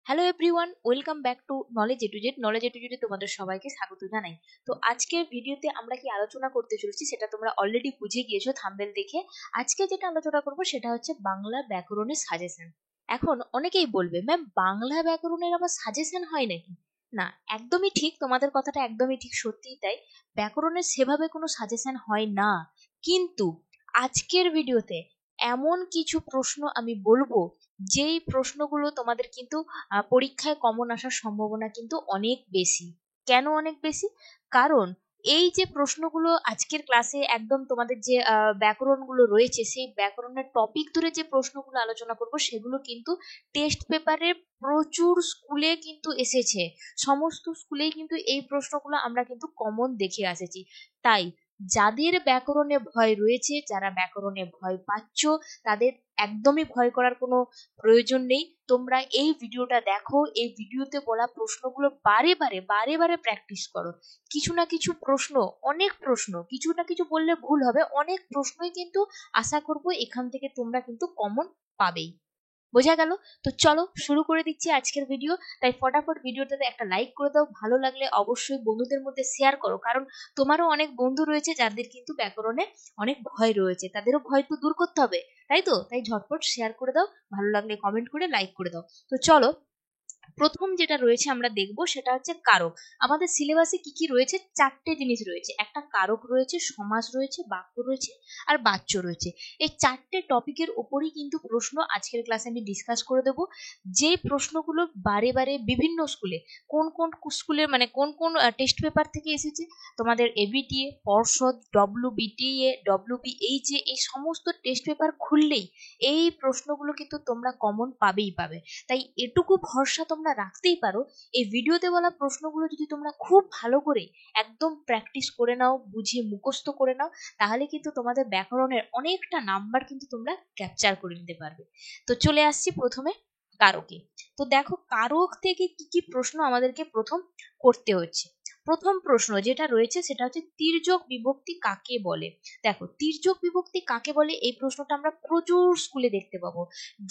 Hello everyone, welcome back to knowledge A to Z. Knowledge A to জেডে তোমাদের সবাইকে স্বাগত জানাই। তো আজকের ভিডিওতে আমরা কি আলোচনা করতে চলেছি সেটা তোমরা অলরেডি বুঝে গিয়েছো থাম্বনেল দেখে। আজকে যেটা আলোচনা করব সেটা হচ্ছে বাংলা ব্যাকরণের সাজেশন। এখন অনেকেই বলবে, ম্যাম বাংলা ব্যাকরণের আবার সাজেশন হয় নাকি? না, একদমই ঠিক, তোমাদের কথাটা একদমই ঠিক, সত্যিই তাই। ব্যাকরণের সেভাবে কোনো সাজেশন হয় না, কিন্তু আজকের ভিডিওতে এমন কিছু প্রশ্ন আমি বলবো যেই প্রশ্নগুলো তোমাদের কিন্তু পরীক্ষায় কমন আসার সম্ভাবনা কিন্তু অনেক বেশি। কেন অনেক বেশি? কারণ এই যে প্রশ্নগুলো আজকের ক্লাসে একদম তোমাদের যে ব্যাকরণগুলো রয়েছে সেই ব্যাকরণের টপিক ধরে যে প্রশ্নগুলো আলোচনা করব সেগুলো কিন্তু টেস্ট পেপারে প্রচুর স্কুলে কিন্তু এসেছে। সমস্ত স্কুলেই কিন্তু এই প্রশ্নগুলো আমরা কিন্তু কমন দেখে এসেছি। তাই যাদের ব্যাকরণে ভয় রয়েছে, যারা ব্যাকরণে ভয় পাচ্ছ, তাদের একদমই ভয় করার কোনো প্রয়োজন নেই। তোমরা এই ভিডিওটা দেখো, এই ভিডিওতে বলা প্রশ্নগুলো বারে বারে বারে বারে প্র্যাকটিস করো। কিছু না কিছু প্রশ্ন, অনেক প্রশ্ন, কিছু না কিছু বললে ভুল হবে, অনেক প্রশ্নই কিন্তু আশা করব এখান থেকে তোমরা কিন্তু কমন পাবেই। বোঝা গেল? তো চলো শুরু করে দিচ্ছি আজকের ভিডিও। তাই ফটাফট ভিডিওটাতে একটা লাইক করে দাও, ভালো লাগলে অবশ্যই বন্ধুদের মধ্যে শেয়ার করো, কারণ তোমারও অনেক বন্ধু রয়েছে যাদের কিন্তু ব্যাকরণে অনেক ভয় রয়েছে, তাদেরও ভয় তো দূর করতে হবে, তাই তো? তাই ঝটপট শেয়ার করে দাও, ভালো লাগলে কমেন্ট করে লাইক করে দাও। তো চলো, প্রথম যেটা রয়েছে আমরা দেখব সেটা হচ্ছে কারক। আমাদের সিলেবাসে কি কি রয়েছে? চারটে জিনিস রয়েছে, একটা কারক রয়েছে, সমাস রয়েছে, বাক্য রয়েছে আর বাচ্য রয়েছে। এই চারটে টপিকের উপরই কিন্তু প্রশ্ন আজকের ক্লাসে আমি ডিসকাস করে দেব। যে প্রশ্নগুলো বারে বারে বিভিন্ন স্কুলে, কোন কোন স্কুলের মানে কোন কোন টেস্ট পেপার থেকে এসেছে, তোমাদের এবিটিএ, পর্ষদ, ডব্লিউবিটিএ, ডব্লিউবিএইচএ, এই সমস্ত টেস্ট পেপার খুললেই এই প্রশ্নগুলো কিন্তু তোমরা কমন পাবেই পাবে। তাই এটুকু ভরসা তোমরা রাখতেই পারো, এই ভিডিওতে বলা প্রশ্নগুলো যদি তোমরা খুব ভালো করে একদম প্র্যাকটিস করে নাও, বুঝে মুখস্থ করে নাও, তাহলে কিন্তু তোমাদের ব্যাকরণের অনেকটা নাম্বার কিন্তু তোমরা ক্যাপচার করে নিতে পারবে। তো চলে আসছি প্রথমে কারকে। তো দেখো, কারক থেকে কি কি প্রশ্ন আমাদেরকে প্রথম করতে হচ্ছে। প্রথম প্রশ্ন যেটা রয়েছে সেটা হচ্ছে তির্যক বিভক্তি কাকে বলে। দেখো, তির্যক বিভক্তি কাকে বলে এই প্রশ্নটা আমরা প্রচুর স্কুলে দেখতে পাবো।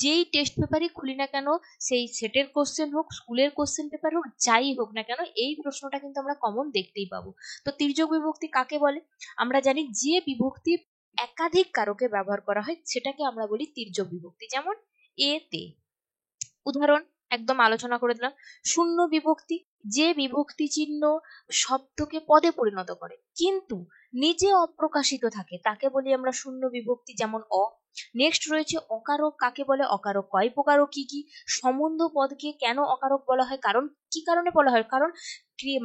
যেই টেস্ট পেপারই খুলি না কেন, সেই সেটের কোশ্চেন হোক, স্কুলের কোশ্চেন পেপার হোক, যাই হোক না কেন, এই প্রশ্নটা কিন্তু আমরা কমন দেখতেই পাবো। তো তির্যক বিভক্তি কাকে বলে? আমরা জানি যে বিভক্তি একাধিক কারকে ব্যবহার করা হয় সেটাকে আমরা বলি তির্যক বিভক্তি। যেমন এতে, উদাহরণ একদম আলোচনা করে দিলাম। শূন্য বিভক্তি, যে বিভক্তি চিহ্ন শব্দকে পদে পরিণত করে কিন্তু নিজে অপ্রকাশিত থাকে তাকে বলি আমরা শূন্য বিভক্তি, যেমন অ। নেক্সট রয়েছে অকারক। কাকে বলে? অকারক কয় প্রকার ও কি কি? সম্বন্ধ পদকে কেন অকারক বলা হয়? কারণ কি কারণে বলা হয়? কারণ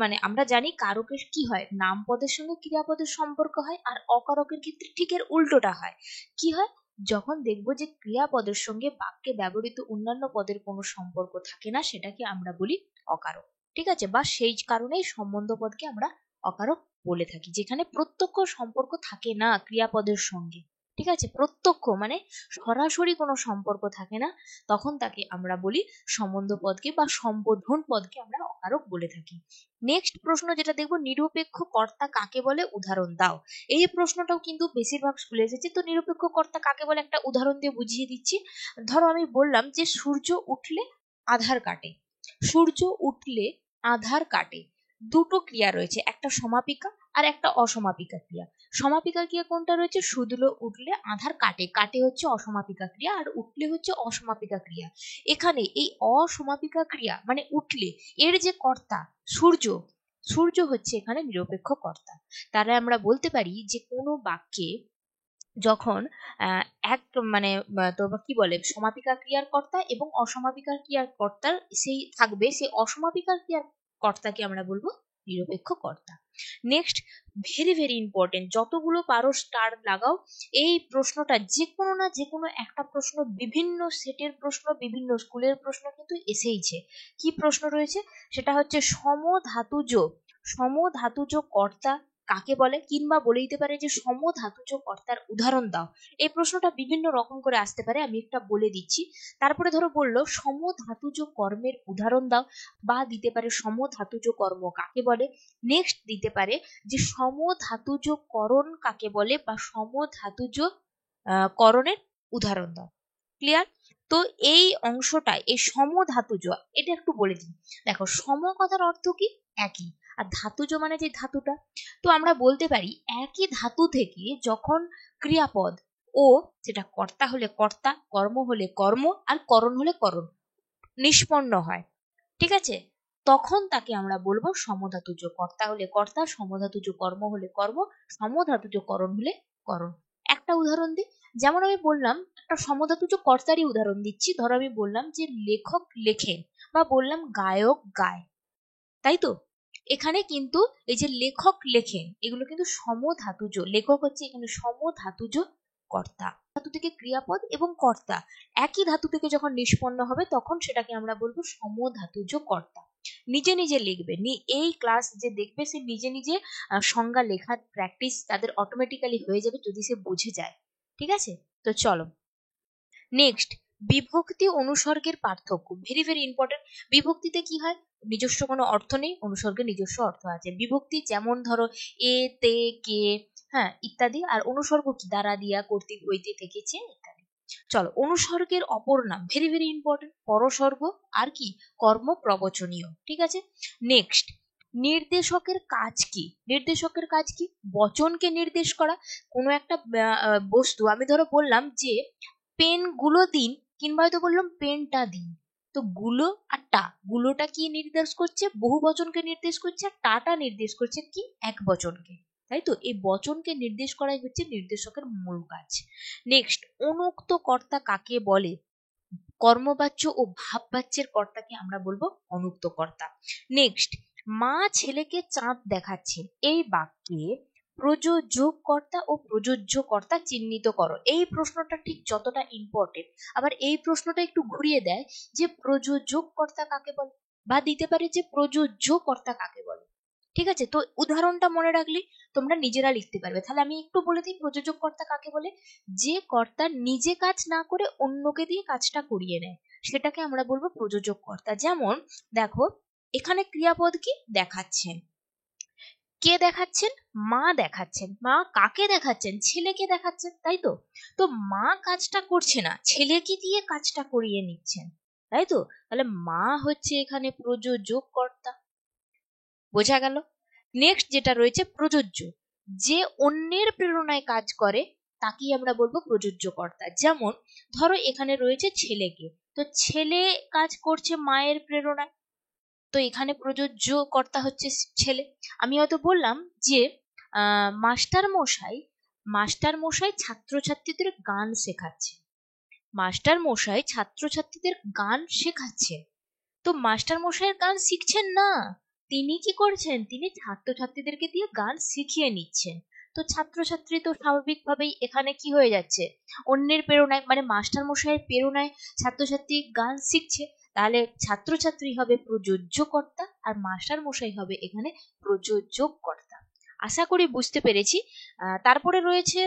মানে আমরা জানি কারকের কি হয়, নাম পদের সঙ্গে ক্রিয়াপদের সম্পর্ক হয়, আর অকারকের ক্ষেত্রে ঠিক এর উল্টোটা হয়। কি হয়? যখন দেখবো যে ক্রিয়াপদের সঙ্গে বাক্যে ব্যবহৃত অন্যান্য পদের কোনো সম্পর্ক থাকে না, সেটাকে আমরা বলি অকারক। ঠিক আছে? বা সেই কারণেই সম্বন্ধ পদকে আমরা অকারক বলে থাকি, যেখানে প্রত্যক্ষ সম্পর্ক থাকে না ক্রিয়াপদের সঙ্গে। ঠিক আছে? প্রত্যক্ষ মানে সরাসরি কোনো সম্পর্ক থাকে না, তখন তাকে আমরা বলি সম্বন্ধ পদকে বা সম্বোধন পদকে আমরা অকারক বলে থাকি। নেক্সট প্রশ্ন যেটা দেখবো, নিরপেক্ষ কর্তা কাকে বলে, উদাহরণ দাও। এই প্রশ্নটাও কিন্তু বেশিরভাগ স্কুলে এসেছে। তো নিরপেক্ষ কর্তা কাকে বলে একটা উদাহরণ দিয়ে বুঝিয়ে দিচ্ছি। ধরো আমি বললাম যে সূর্য উঠলে আধার কাটে। সূর্য উঠলে আধার কাটে, দুটো ক্রিয়া রয়েছে, একটা সমাপিকা আর একটা অসমাপিকা ক্রিয়া। সমাপিকা ক্রিয়া কোনটা রয়েছে? সূর্য উঠলে আধার কাটে, কাটে হচ্ছে অসমাপিকা ক্রিয়া, আর উঠলে হচ্ছে অসমাপিকা ক্রিয়া। এখানে এই অসমাপিকা ক্রিয়া মানে উঠলে, এর যে কর্তা সূর্য, সূর্য হচ্ছে এখানে নিরপেক্ষ কর্তা। তাহলে আমরা বলতে পারি যে কোনো বাক্যে যখন আহ, এক মানে তোমার কি বলে, সমাপিকা ক্রিয়ার কর্তা এবং অসমাপিকা ক্রিয়ার কর্তার সেই থাকবে, সেই অসমাপিকা ক্রিয়ার কর্তাকে আমরা বলবো নিরপেক্ষ কর্তা। নেক্সট, ভেরি ভেরি ইম্পর্টেন্ট, যতগুলো পারো স্টার লাগাও। এই প্রশ্নটা যে কোনো না যে কোনো একটা প্রশ্ন, বিভিন্ন সেটের প্রশ্ন, বিভিন্ন স্কুলের প্রশ্ন কিন্তু এসেইছে। কি প্রশ্ন রয়েছে? সেটা হচ্ছে সমধাতুজ, সমধাতুজ কর্তা কাকে বলে, কিংবা বলে দিতে পারে যে সমধাতুজ কর্তার উদাহরণ দাও। এই প্রশ্নটা বিভিন্ন রকম করে আসতে পারে, আমি একটা বলে দিচ্ছি। তারপরে ধরো বললো সমধাতুজ কর্মের উদাহরণ দাও, বা দিতে পারে সমধাতুজ কর্ম কাকে বলে। নেক্সট দিতে পারে যে সমধাতুজ করণ কাকে বলে, বা সমধাতুজ করণের উদাহরণ দাও। ক্লিয়ার? তো এই অংশটায় এই সমধাতুজ, এটা একটু বলে দিই। দেখো, সম কথার অর্থ কি? একই। আর ধাতুজ মানে যে ধাতুটা। তো আমরা বলতে পারি একই ধাতু থেকে যখন ক্রিয়াপদ ও, সেটা কর্তা হলে কর্তা, কর্ম হলে কর্ম, আর করণ হলে করণ নিষ্পন্ন হয়, ঠিক আছে, তখন তাকে আমরা বলবো সমধাতুজ। কর্তা হলে কর্তা, সমধাতুজ কর্ম হলে কর্ম, সমধাতুজ করণ হলে করণ। একটা উদাহরণ দিই। যেমন আমি বললাম, একটা সমধাতুজ কর্তারই উদাহরণ দিচ্ছি। ধরো আমি বললাম যে লেখক লেখেন, বা বললাম গায়ক গায়, তাই তো? এখানে কিন্তু এই যে লেখক লেখেন, এগুলো কিন্তু সমধাতুজ। লেখক হচ্ছে এখানে সমধাতুজ কর্তা। ধাতু থেকে ক্রিয়াপদ এবং কর্তা একই ধাতু থেকে যখন নিষ্পন্ন হবে, তখন সেটাকে আমরা বলবো সমধাতুজ কর্তা। নিজে নিজে লিখবে, এই ক্লাস যে দেখবে সে নিজে নিজে সংজ্ঞা লেখার প্র্যাকটিস তাদের অটোমেটিক্যালি হয়ে যাবে যদি সে বুঝে যায়, ঠিক আছে? তো চলো নেক্সট, বিভক্তি অনুসর্গের পার্থক্য, ভেরি ভেরি ইম্পর্টেন্ট। বিভক্তিতে কি হয়? নিজস্ব কোনো অর্থ নেই, অনুসর্গের নিজস্ব অর্থ আছে। বিভক্তি যেমন ধরো এ, তে, কে, হ্যাঁ ইত্যাদি। আর অনুসর্গ কি? দ্বারা, দিয়া, কর্তৃক, হইতে, থেকেছে ইত্যাদি। চলো, অনুসর্গের অপর নাম, ভেরি ভেরি ইম্পর্টেন্ট, পরসর্গ। আর কি? কর্ম প্রবচনীয়, ঠিক আছে। নেক্সট, নির্দেশকের কাজ কি? নির্দেশকের কাজ কি? বচনকে নির্দেশ করা। কোনো একটা বস্তু, আমি ধরো বললাম যে পেন গুলো দিন, কিংবা হয়তো বললাম পেনটা দিন। তো গুলো আর টা, গুলোটা কি নির্দেশ করছে? বহু বচনকে নির্দেশ করছে। আর টাটা নির্দেশ করছে কি? এক বচনকে, তাই তো? এই বচনকে নির্দেশ করাই হচ্ছে নির্দেশকের মূল কাজ। নেক্সট, অনুক্ত কর্তা কাকে বলে? কর্মবাচ্য ও ভাববাচ্যের কর্তাকে আমরা বলবো অনুক্ত কর্তা। নেক্সট, মা ছেলেকে চাঁদ দেখাচ্ছে, এই বাক্যে প্রযোজক কর্তা ও প্রযোজ্য কর্তা চিহ্নিত করো। এই প্রশ্নটা ঠিক যতটা ইম্পর্টেন্ট, আবার এই প্রশ্নটা একটু ঘুরিয়ে দেয় যে প্রযোজক কর্তা কাকে বলে, বা দিতে পারে যে প্রযোজ্য কর্তা কাকে বলে, ঠিক আছে? তো উদাহরণটা মনে রাখলে তোমরা নিজেরা লিখতে পারবে। তাহলে আমি একটু বলে দিই প্রযোজক কর্তা কাকে বলে। যে কর্তা নিজে কাজ না করে অন্যকে দিয়ে কাজটা করিয়ে নেয়, সেটাকে আমরা বলবো প্রযোজক কর্তা। যেমন দেখো, এখানে ক্রিয়াপদ কি? দেখাচ্ছেন। কে দেখাচ্ছেন? মা দেখাচ্ছেন। মা কাকে দেখাচ্ছেন? ছেলেকে দেখাচ্ছেন, তাই তো? তো মা কাজটা করছে না, ছেলেকে দিয়ে কাজটা করিয়ে নিচ্ছেন, তাই তো? তাহলে মা হচ্ছে এখানে প্রযোজক কর্তা, বোঝা গেল? নেক্সট যেটা রয়েছে প্রযোজ্য, যে অন্যের প্রেরণায় কাজ করে তাকেই আমরা বলবো প্রযোজ্য কর্তা। যেমন ধরো এখানে রয়েছে ছেলেকে, তো ছেলে কাজ করছে মায়ের প্রেরণায়, তো এখানে প্রযোজ্য কর্তা হচ্ছে ছেলে। আমি হয়তো বললাম যে মাস্টার মশাই ছাত্রছাত্রীদের গান শেখাচ্ছে। মাস্টার মশাই ছাত্রছাত্রীদের গান শেখাচ্ছে, তো মাস্টার মশাইয়ের গান শিখছেন না, তিনি কি করছেন? তিনি ছাত্রছাত্রীদেরকে দিয়ে গান শিখিয়ে নিচ্ছেন। তো ছাত্রছাত্রী তো স্বাভাবিকভাবেই এখানে কি হয়ে যাচ্ছে? অন্যের প্রেরণায়, মানে মাস্টার মশাইয়ের প্রেরণায় ছাত্রছাত্রী গান শিখছে। তাহলে ছাত্রছাত্রী হবে প্রযোজ্য কর্তা, আর মাস্টার মশাই হবে এখানে প্রযোজক কর্তা। আশা করি বুঝতে পেরেছি। তারপরে রয়েছে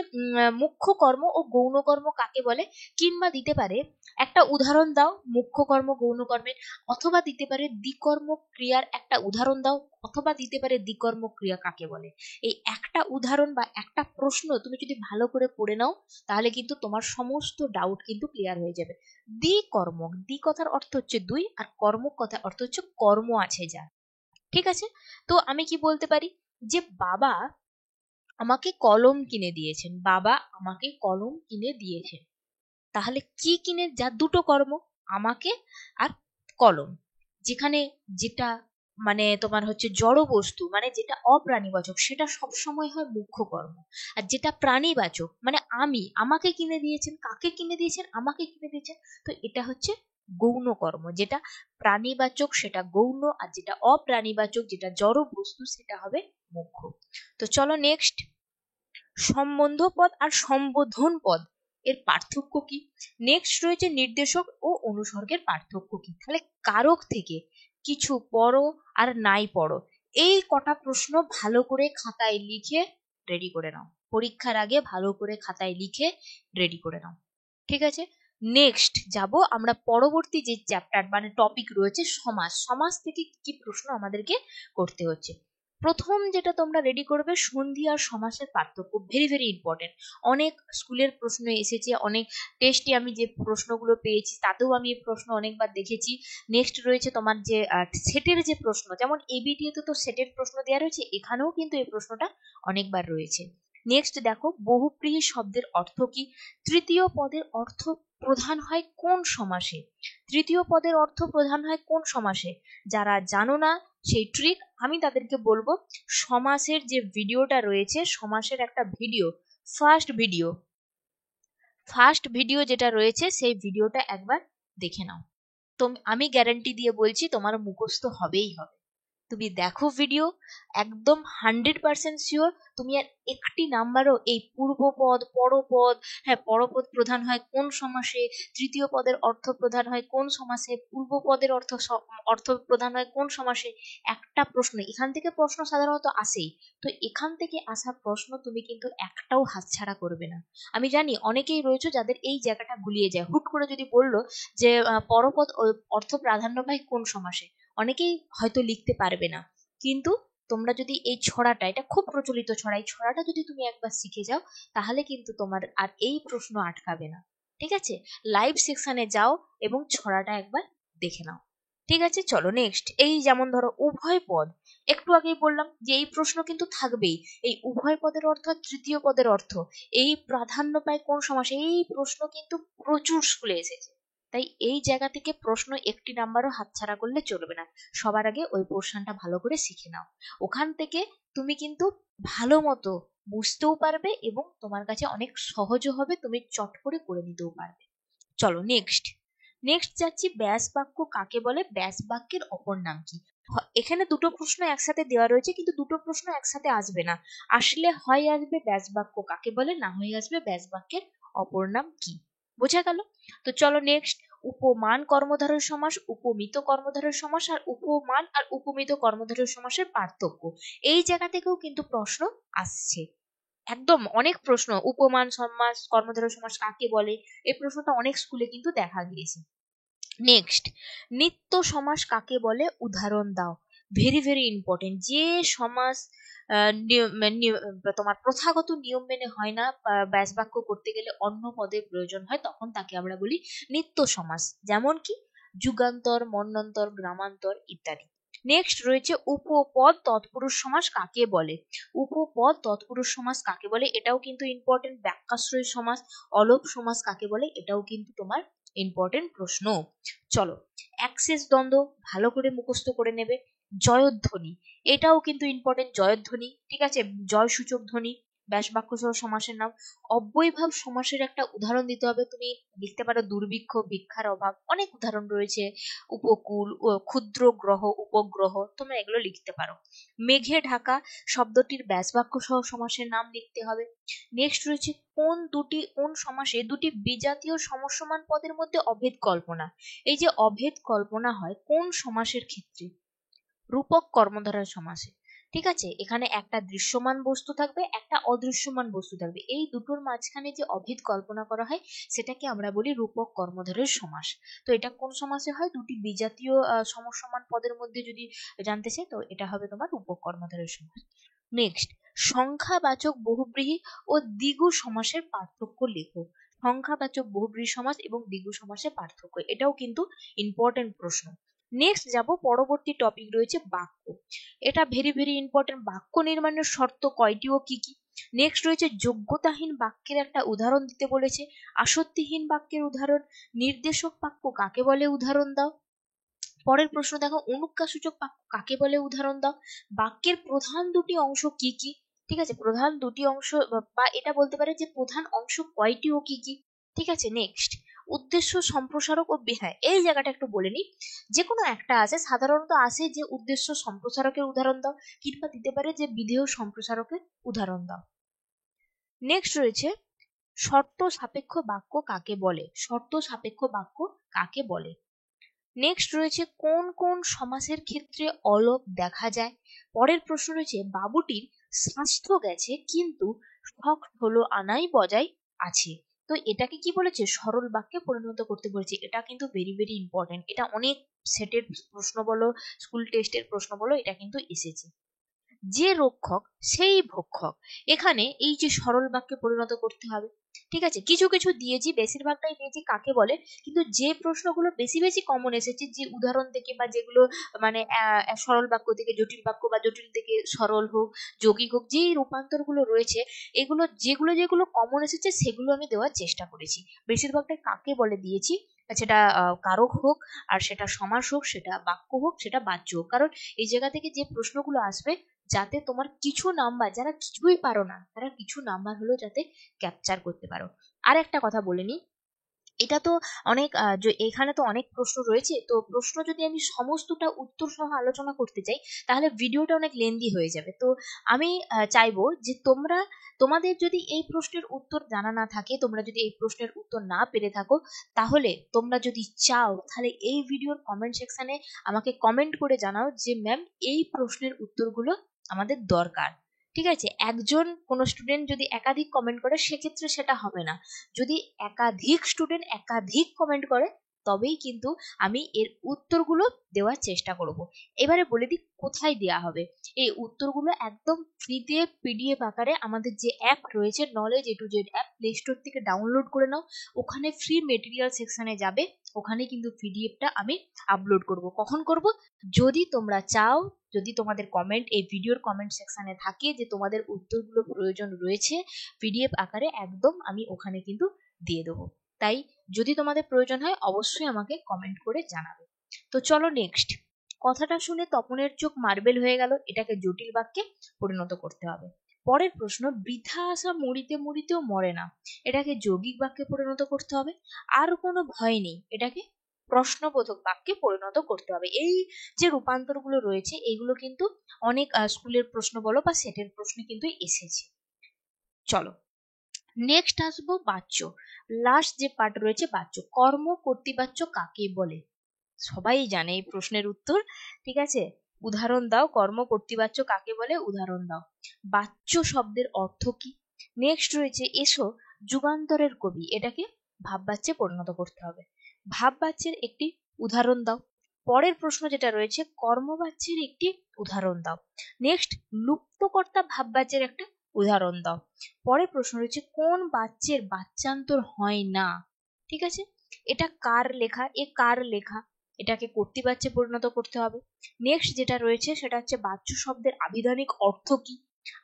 মুখ্য কর্ম ও গৌণ কর্ম কাকে বলে, কিংবা দিতে পারে একটা উদাহরণ দাও মুখ্য কর্ম গৌণ কর্মের, অথবা দিতে পারে দ্বিকর্ম ক্রিয়ার একটা উদাহরণ দাও, অথবা দিতে পারে দ্বিকর্ম ক্রিয়া কাকে বলে। এই একটা উদাহরণ বা একটা প্রশ্ন তুমি যদি ভালো করে পড়ে নাও, তাহলে কিন্তু তোমার সমস্ত ডাউট কিন্তু ক্লিয়ার হয়ে যাবে। দ্বিকর্ম, দ্বি কথার অর্থ হচ্ছে দুই, আর কর্ম কথার অর্থ হচ্ছে কর্ম আছে যা, ঠিক আছে? তো আমি কি বলতে পারি যে বাবা আমাকে কলম কিনে দিয়েছেন, বাবা আমাকে কলম কিনে দিয়েছেন। তাহলে কি কিনে? যা দুটো কর্ম, আমাকে আর কলম। যেখানে যেটা মানে তোমার হচ্ছে জড় বস্তু, মানে যেটা অপ্রাণীবাচক, সেটা সব সময় হয় মুখ্য কর্ম। আর যেটা প্রাণীবাচক, মানে আমি, আমাকে কিনে দিয়েছেন, কাকে কিনে দিয়েছেন? আমাকে কিনে দিয়েছেন, তো এটা হচ্ছে গৌণ কর্ম। যেটা প্রাণীবাচক সেটা গৌণ, আর যেটা অপ্রাণীবাচক যেটা জড় বস্তু সেটা হবে মুখ্য। তো চলো নেক্সট, সম্বন্ধ পদ আর সম্বোধন পদ এর পার্থক্য কি? নেক্সট রয়েছে নির্দেশক ও অনুসর্গের পার্থক্য কি। তাহলে কারক থেকে কিছু পড়ো আর নাই পড়ো, এই কটা প্রশ্ন ভালো করে খাতায় লিখে রেডি করে নাও। পরীক্ষার আগে ভালো করে খাতায় লিখে রেডি করে নাও, ঠিক আছে? নেক্সট যাব আমরা পরবর্তী যে চ্যাপ্টার মানে টপিক রয়েছে সমাস। সমাস থেকে কি প্রশ্ন আমাদেরকে করতে হচ্ছে। প্রথম যেটা তোমরা রেডি করবে, সন্ধি আর সমাসের পার্থক্য, ভেরি ভেরি ইম্পর্টেন্ট। অনেক স্কুলের প্রশ্ন এসেছে, অনেক টেস্টে আমি যে প্রশ্নগুলো পেয়েছি তাতেও আমি এই প্রশ্ন অনেকবার দেখেছি। নেক্সট রয়েছে তোমার যে সেটের যে প্রশ্ন, যেমন এবিটিএতে তো সেটের প্রশ্ন দেওয়া রয়েছে, এখানেও কিন্তু এই প্রশ্নটা অনেকবার রয়েছে। নেক্সট দেখো, বহুব্রীহি শব্দের অর্থ কি? তৃতীয় পদের অর্থ প্রধান হয় কোন সমাসে? তৃতীয় পদের অর্থ প্রধান হয় কোন সমাসে? যারা জানো না সেই ট্রিক, আমি তাদেরকে বলবো, সমাসের যে ভিডিওটা রয়েছে, সমাসের একটা ভিডিও, ফার্স্ট ভিডিও যেটা রয়েছে সেই ভিডিওটা একবার দেখে নাও। তো আমি গ্যারান্টি দিয়ে বলছি তোমার মুখস্থ হবেই হবে। তুমি দেখো ভিডিও, একদম 100% শিওর তুমি আর একটি নাম্বারও এই পূর্বপদ পরপদ, হ্যাঁ পরপদ প্রধান হয় কোন সমাসে, তৃতীয় পদের অর্থ প্রধান হয় কোন সমাসে, পূর্বপদের অর্থ প্রধান হয় কোন সমাসে, একটা প্রশ্ন এখান থেকে প্রশ্ন সাধারণত আসেই। তো এখান থেকে আসা প্রশ্ন তুমি কিন্তু একটাও হাতছাড়া করবে না। আমি জানি অনেকেই রয়েছে যাদের এই জায়গাটা গুলিয়ে যায়, হুট করে যদি বললো যে পরপদ অর্থ প্রাধান্য পায় কোন সমাসে, অনেকেই হয়তো লিখতে পারবে না। কিন্তু তোমরা যদি এই ছড়াটা, এটা খুব প্রচলিত ছড়া, এই ছড়াটা যদি তুমি একবার শিখে যাও, তাহলে কিন্তু তোমার আর এই প্রশ্ন আটকাবে না। ঠিক আছে, লাইভ সেকশনে যাও এবং ছড়াটা একবার দেখে নাও। ঠিক আছে, চলো নেক্সট। এই যেমন ধরো উভয় পদ, একটু আগেই বললাম যে এই প্রশ্ন কিন্তু থাকবেই। এই উভয় পদের অর্থ তৃতীয় পদের অর্থ এই প্রাধান্য পায় কোন সমাসে, এই প্রশ্ন কিন্তু প্রচুর স্কুলে এসেছে। তাই এই জায়গা থেকে প্রশ্ন একটি নাম্বারও হাতছাড়া করলে চলবে না। সবার আগে ওই পোর্শনটা ভালো করে শিখে নাও, ওখান থেকে তুমি কিন্তু ভালো মতো বুঝতেও পারবে এবং তোমার কাছে অনেক সহজও হবে, তুমি চট করে করে নিতেও পারবে। চলো নেক্সট। নেক্সট যাচ্ছি, ব্যাস বাক্য কাকে বলে, ব্যাস বাক্যের অপর নাম কি? এখানে দুটো প্রশ্ন একসাথে দেওয়া রয়েছে, কিন্তু দুটো প্রশ্ন একসাথে আসবে না। আসলে হয় আসবে ব্যাস বাক্য কাকে বলে, না হয়ে আসবে ব্যাস বাক্যের অপর নাম কি। বোঝা গেল? তো চলো নেক্সট। উপমান কর্মধারয় সমাস, উপমিত কর্মধারয় সমাস, আর উপমান আর উপমিত কর্মধারয় সমাসের পার্থক্য, এই জায়গা থেকেও কিন্তু প্রশ্ন আসছে। একদম অনেক প্রশ্ন, উপমান সমাস কর্মধারয় সমাস কাকে বলে, এই প্রশ্নটা অনেক স্কুলে কিন্তু দেখা গিয়েছে। নেক্সট, নিত্য সমাস কাকে বলে, উদাহরণ দাও। Very very important. যে সমাস তোমার প্রথাগত নিয়ম মেনে হয় না, ব্যাস বাক্য করতে গেলে অন্য পদের প্রয়োজন হয়, তখন তাকে আমরা বলি নিত্য সমাস। যেমন কি যুগান্তর, মন্বন্তর, গ্রামান্তর ইত্যাদি। নেক্সট রয়েছে উপপদ তৎপুরুষ সমাস কাকে বলে। উপপদ তৎপুরুষ সমাস কাকে বলে, এটাও কিন্তু ইম্পর্টেন্ট। বাক্যাশ্রয় সমাস, অলোপ সমাস কাকে বলে, এটাও কিন্তু তোমার ইম্পর্টেন্ট প্রশ্ন। চলো, অ্যাক্সেস দ্বন্দ্ব ভালো করে মুখস্থ করে নেবে। জয়ধ্বনি, এটাও কিন্তু ইম্পর্টেন্ট। জয়ধ্বনি, ঠিক আছে, জয় সূচক ধ্বনি, ব্যাস বাক্য সহ সমাসের নাম। অব্যয়ভাব সমাসের একটা উদাহরণ দিতে হবে, তুমি লিখতে পারো দুর্ভিক্ষ, ভিক্ষার অভাব, অনেক উদাহরণ রয়েছে। উপকূল, ক্ষুদ্র গ্রহ, উপগ্রহ, তোমরা এগুলো লিখতে পারো। মেঘে ঢাকা শব্দটির ব্যাস বাক্য সহ সমাসের নাম লিখতে হবে। নেক্সট রয়েছে কোন সমাসে দুটি বিজাতীয় সমসমান পদের মধ্যে অভেদ কল্পনা। এই যে অভেদ কল্পনা হয় কোন সমাসের ক্ষেত্রে, রূপক কর্মধারয় সমাসে। ঠিক আছে, এখানে একটা দৃশ্যমান বস্তু থাকবে, একটা অদৃশ্যমান বস্তু থাকবে, এই দুটোর মাঝখানে যে অভেদ কল্পনা করা হয় সেটাকে আমরা বলি রূপক কর্মধারয় সমাস। তো এটা কোন সমাসে হয়, দুটি বিজাতীয় সমসমান পদের মধ্যে যদি জানতে চাই, তো এটা হবে তোমার রূপক কর্মধারয় সমাস। নেক্সট, সংখ্যাবাচক বহুব্রীহি ও দ্বিগু সমাসের পার্থক্য লেখো। সংখ্যাবাচক বহুব্রীহি সমাস এবং দ্বিগু সমাসের পার্থক্য, এটাও কিন্তু ইম্পর্টেন্ট প্রশ্ন। নেক্সট যাব, পরবর্তী টপিক রয়েছে বাক্য। এটা ভেরি ভেরি ইম্পর্টেন্ট। বাক্য নির্মাণের শর্ত কয়টি ও কি কি। নেক্সট রয়েছে যোগ্যতাহীন বাক্যের একটা উদাহরণ দিতে বলেছে। আসক্তিহীন বাক্যের উদাহরণ। নির্দেশক বাক্য কাকে বলে, উদাহরণ দাও। পরের প্রশ্ন দেখো, অনুজ্ঞাসূচক বাক্য কাকে বলে, উদাহরণ দাও। বাক্যের প্রধান দুটি অংশ কি কি। ঠিক আছে, প্রধান দুটি অংশ, বা এটা বলতে পারে যে প্রধান অংশ কয়টি ও কি কি। ঠিক আছে, নেক্সট, উদ্দেশ্য সম্প্রসারক ও হ্যাঁ এই জায়গাটা একটু বলে নি। যে কোনো একটা আছে, সাধারণত আসে যে উদ্দেশ্য সম্প্রসারকের উদাহরণ দাও, কিংবা দিতে পারে যে বিধেয় সম্প্রসারকের উদাহরণ দাও। নেক্সট রয়েছে, শর্ত সাপেক্ষ বাক্য কাকে বলে। শর্ত সাপেক্ষ বাক্য কাকে বলে। নেক্সট রয়েছে, কোন কোন সমাসের ক্ষেত্রে অলোপ দেখা যায়। পরের প্রশ্ন রয়েছে, বাবুটির স্বাস্থ্য গেছে কিন্তু শখ হলো আনাই বজায় আছে। তো এটাকে কি বলেছে, সরল বাক্যে পরিণত করতে বলেছে। এটা কিন্তু ভেরি ভেরি ইম্পর্টেন্ট, এটা অনেক সেটের প্রশ্ন বলো, স্কুল টেস্টের প্রশ্ন বলো, এটা কিন্তু এসেছে। যে রক্ষক সেই ভক্ষক। এখানে এই যে সরল বাক্যে পরিণত করতে হবে। ঠিক আছে, কিছু কিছু দিয়েছি, বেশিরভাগটাই দিয়েছি কাকে বলে, কিন্তু যে প্রশ্নগুলো বেশি বেশি কমন এসেছে, যে উদাহরণ থেকে বা যেগুলো মানে সরল বাক্য থেকে জটিল বাক্য বা জটিল থেকে সরল হোক, যৌগিক হোক, যে রূপান্তরগুলো রয়েছে, এগুলো যেগুলো যেগুলো কমন এসেছে সেগুলো আমি দেওয়ার চেষ্টা করেছি। বেশিরভাগটাই কাকে বলে দিয়েছি, সেটা কারক হোক, আর সেটা সমাস হোক, সেটা বাক্য হোক, সেটা বাচ্য হোক। কারণ এই জায়গা থেকে যে প্রশ্নগুলো আসবে, যাতে তোমার কিছু নাম্বার, যারা কিছুই পারো না তারা কিছু নাম্বার হলেও যাতে ক্যাপচার করতে পারো। আর একটা কথা বলে নি, এটা তো অনেক এখানে তো অনেক প্রশ্ন রয়েছে, তো প্রশ্ন যদি আমি সমস্তটা উত্তর সহ আলোচনা করতে চাই তাহলে ভিডিওটা অনেক লেন্দি হয়ে যাবে। তো আমি চাইবো যে তোমাদের যদি এই প্রশ্নের উত্তর জানা না থাকে, তোমরা যদি এই প্রশ্নের উত্তর না পেরে থাকো, তাহলে তোমরা যদি চাও তাহলে এই ভিডিওর কমেন্ট সেকশনে আমাকে কমেন্ট করে জানাও যে ম্যাম এই প্রশ্নের উত্তরগুলো আমাদের দরকার। ঠিক আছে, একজন কোনো স্টুডেন্ট যদি একাধিক কমেন্ট করে সেক্ষেত্রে সেটা হবে না। যদি একাধিক স্টুডেন্ট একাধিক কমেন্ট করে তবেই কিন্তু আমি এর উত্তরগুলো দেওয়ার চেষ্টা করব। এবারে বলে দিই কোথায় দেওয়া হবে। এই উত্তরগুলো একদম ফ্রিতে পিডিএফ আকারে আমাদের যে অ্যাপ রয়েছে knowledge A to Z app, play store থেকে ডাউনলোড করে নাও। ওখানে ফ্রি মেটেরিয়াল সেকশনে যাবে, ওখানে কিন্তু পিডিএফটা আমি আপলোড করব। কখন করব? যদি তোমরা চাও, যদি তোমাদের কমেন্ট এই ভিডিওর কমেন্ট সেকশনে থাকে যে তোমাদের উত্তরগুলো প্রয়োজন রয়েছে পিডিএফ আকারে, একদম আমি ওখানে কিন্তু দিয়ে দেবো। তাই যদি তোমাদের প্রয়োজন হয় অবশ্যই আমাকে কমেন্ট করে জানাবে। তো চলো নেক্সট। কথাটা শুনে তপনের চোখ মার্বেল হয়ে গেল, এটাকে জটিল বাক্যে পরিণত করতে হবে। পরের প্রশ্ন, বৃথা আশা মরিতে মরিতেও মরে না, এটাকে যৌগিক বাক্যে পরিণত করতে হবে। আর কোনো ভয় নেই, এটাকে প্রশ্নবোধক বাক্যে পরিণত করতে হবে। এই যে রূপান্তরগুলো রয়েছে এগুলো কিন্তু অনেক স্কুলের প্রশ্ন বলো বা সেটের প্রশ্ন কিন্তু এসেছে। চলো নেক্সট আসবো বাচ্য। লাস্ট যে পার্ট রয়েছে বাচ্য। কর্ম কর্তৃবাচ্য কাকে বলে? সবাই জানে এই প্রশ্নের উত্তর। ঠিক আছে, উদাহরণ দাও, কর্ম কর্তৃবাচ্য কাকে বলে, উদাহরণ দাও। বাচ্য শব্দের অর্থ কি? নেক্সট রয়েছে এসো যুগান্তরের কবি, এটাকে ভাববাচ্যে পরিণত করতে হবে। ভাববাচ্যের একটি উদাহরণ দাও। পরের প্রশ্ন যেটা রয়েছে কর্মবাচ্যের একটি উদাহরণ দাও। নেক্সট লুপ্তকর্তা ভাববাচ্যের একটা উদাহরণ দাও। পরের প্রশ্ন রয়েছে কোন বাচ্যের বাচ্যান্তর হয় না? ঠিক আছে, এটা কার লেখা, এ কার লেখা, এটাকে কর্তৃবাচ্যে পরিণত করতে হবে। নেক্সট যেটা রয়েছে সেটা হচ্ছে বাচ্য শব্দের আবিধানিক অর্থ কি।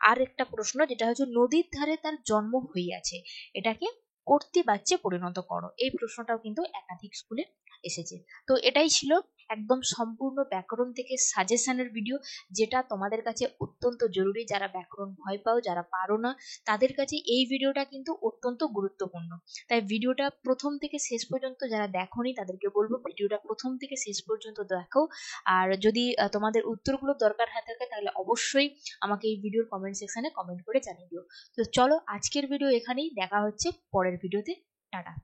আর একটা প্রশ্ন যেটা হচ্ছে নদীর ধারে তার জন্ম হইয়াছে, এটাকে কর্তৃবাচ্যে পরিণত করো। এই প্রশ্নটাও কিন্তু একাধিক স্কুলে এসেছে। তো এটাই ছিল একদম সম্পূর্ণ ব্যাকরণ থেকে সাজেশনের ভিডিও, যেটা তোমাদের কাছে অত্যন্ত জরুরি। যারা ব্যাকরণ ভয় পাও, যারা পারো না, তাদের কাছে এই ভিডিওটা কিন্তু অত্যন্ত গুরুত্বপূর্ণ। তাই ভিডিওটা প্রথম থেকে শেষ পর্যন্ত যারা দেখোনি তাদেরকে বলবো ভিডিওটা প্রথম থেকে শেষ পর্যন্ত দেখো। আর যদি তোমাদের উত্তরগুলো দরকার হয়ে থাকে তাহলে অবশ্যই আমাকে এই ভিডিওর কমেন্ট সেকশনে কমেন্ট করে জানিয়ে দিও। তো চলো আজকের ভিডিও এখানেই, দেখা হচ্ছে পরের ভিডিওতে। টাটা।